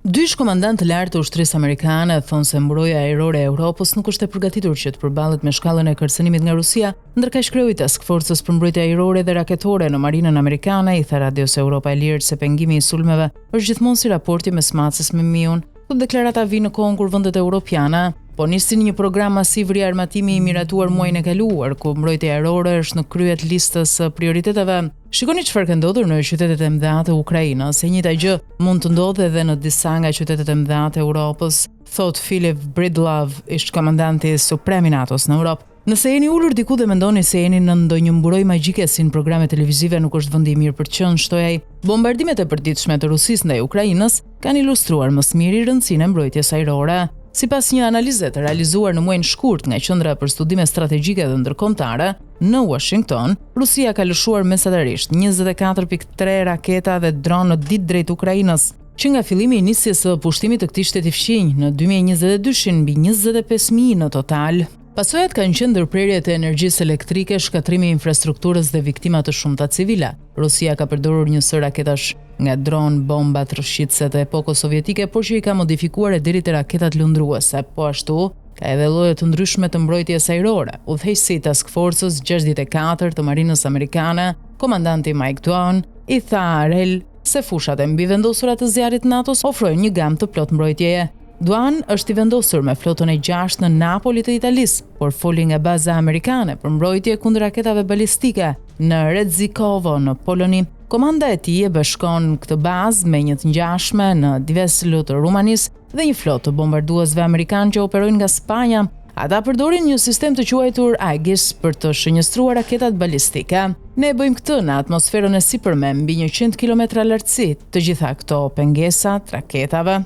Dy ish-komandantë të lartë të ushtrisë amerikane thonë se mbrojtja ajrore e Europës nuk është e përgatitur që të përballet me shkallën e kërcënimit nga Rusia, ndërkaq kryeu i Task Force-s për mbrojtje ajrore dhe raketore në marinën amerikane i tha Radios Europa e Lirë se pengimi i sulmeve është gjithmonë si raporti mes Macës me Miun. Deklarata vi në kohën kur vendet europiane po nisin një program masiv riarmatimi i miratuar muajin e kaluar, ku mbrojtja ajrore është në krye të listës së prioriteteve. Shikoni çfarë ka ndodhur në qytetet e mëdha të Ukrainës. E njëjta gjë mund të ndodhë edhe në disa nga qytetet e mëdha të Europës, thot Filip Bridlov, ish-komandanti suprem i NATO-s në Europë. Nëse jeni ulur diku dhe mendoni se jeni në ndonjë mburoj magjike si në programe televizive, nuk është vendi i mirë për të qenë, shtoi ai. Bombardimet e përditshme të Rusisë ndaj Ukrainës kanë ilustruar më së miri rëndësinë e mbrojtjes ajrore. Sipas një analize të realizuar në muajin shkurt nga Qendra për Studime Strategjike dhe Ndërkombëtare në Washington, Rusia ka lëshuar mesatarisht 24.3 raketa dhe dronë në ditë drejt Ukrainës, që nga fillimi i nisjes së pushtimit të këtij shteti fqinj në 2022 mbi 25.000 në total. Pasojat kanë qenë ndërprerje të energjisë elektrike, shkatrimi i infrastrukturës dhe viktima të shumta civile. Rusia ka përdorur një sër raketash nga dronë, bomba trashëgitëse të epokës sovjetike, por që i ka modifikuar deri te raketat lundruese. Po ashtu, ka edhe lloje të ndryshme të mbrojtjes ajrore. Udhëheqësi i Task Force-s 64 të marinës amerikane, komandanti Mike Duan, i tha Arel se fushat e mbivendosura të zjarrit NATO-s ofrojnë një gamë të plot mbrojtjeje. Duan është i vendosur me flotën e 6 në Napoli të Italisë, por foli nga baza amerikane për mbrojtje kundër raketave balistike në Redzikovo në Poloni. Komanda e tij e bashkon këtë bazë me një të ngjashme në Diveslu të Rumanisë dhe një flotë të bombarduesve amerikanë që operojnë nga Spanja. Ata përdorin një sistem të quajtur Aegis për të shënjestruar raketat balistike. Ne bëjmë këtë në atmosferën e sipërme mbi 100 km lartësi, të gjitha këto pengesa të raketave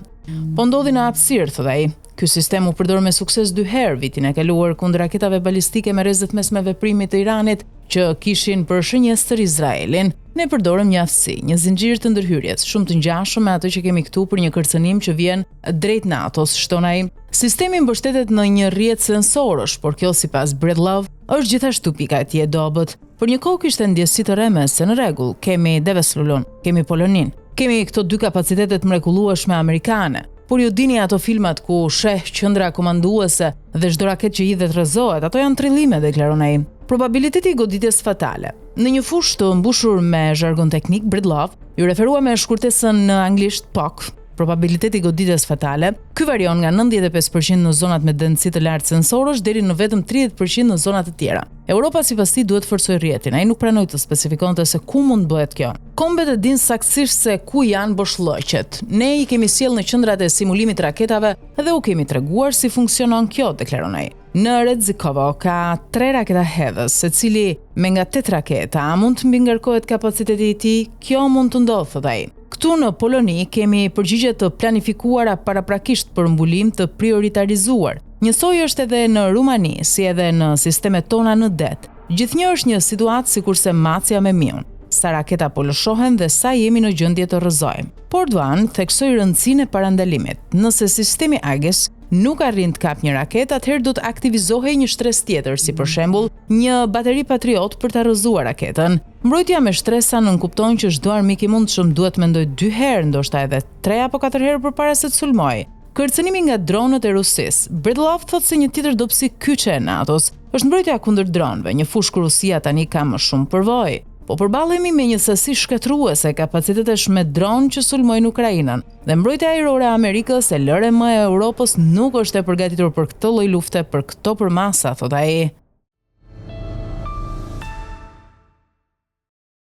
po ndodhin në hapësirë, thotë ai. Ky sistem u përdor me sukses 2 herë vitin e kaluar kundër raketave balistike me rrezet mes me veprimit të Iranit që kishin për shënjestër Izraelin. Ne përdorëm një aftësi, një zinxhir të ndërhyrjes, shumë të ngjashëm me atë që kemi këtu për një kërcënim që vjen drejt NATO-s, shton ai. Sistemi mbështetet në një rrjet sensorësh, por kjo sipas Bridlov është gjithashtu pika e tij e dobët. Për një kohë kishte ndjesi të reme se në rregull, kemi Deveslun, kemi Polonin. Kemi këto dy kapacitetet mrekullueshme amerikane, por ju dini ato filmat ku sheh qendra komanduese dhe çdo raket që hidhet rrëzohet, ato janë trillime, deklaron ai. Probabiliteti i goditjes fatale. Në një fushë të mbushur me zhargon teknik, Bridlov ju referua me shkurtesën në anglisht POC. Probabiliteti i goditjes fatale, ky varion nga 95% në zonat me densiteti të lartë sensorësh deri në vetëm 30% në zonat e tjera. Europa sipas tij duhet forcoj rrjetin. Ai nuk pranoi të specifikonte se ku mund bëhet kjo. Kombet e dinë saktësisht se ku janë boshllëqet. Ne i kemi sjell në qendrat e simulimit të raketave dhe u kemi treguar si funksionon kjo, deklaron ai. Në Redzikovo ka 3 raketa hedhës, secili me nga 8 raketa, a mund të mbi ngarkohet kapaciteti i tij? Kjo mund të ndodhë, thotë ai. Këtu në Poloni kemi përgjigje të planifikuara paraprakisht për mbulim të prioritarizuar. Njësoj është edhe në Rumani, si edhe në sistemet tona në det. Gjithnjë është një situatë sikurse Macja me Miun. Sa raketa po lëshohen dhe sa jemi në gjendje të rrëzojmë. Por Duan theksoi rëndësinë e parandalimit. Nëse sistemi Aegis nuk arrin të kapë një raketë, atëherë do të aktivizohej një shtres tjetër, si për shembull një bateri Patriot për ta rrëzuar raketën. Mbrojtja me shtresa nënkupton që çdo armik i mundshëm duhet mendoj 2 herë, ndoshta edhe 3 apo 4 herë përpara se të sulmojë. Kërcënimi nga dronët e Rusisë. Bridlov thotë se një tjetër dobësi kyçe e NATO-s është mbrojtja kundër dronëve, një fushë ku Rusia tani ka më shumë përvojë. Po përballemi me një sasi shkatruese kapacitetesh me dronë që sulmojnë Ukrainën. Dhe mbrojtja ajrore e Amerikës e LRM e Europës nuk është e përgatitur për këtë lloj lufte, për këto përmasa, thotë ai.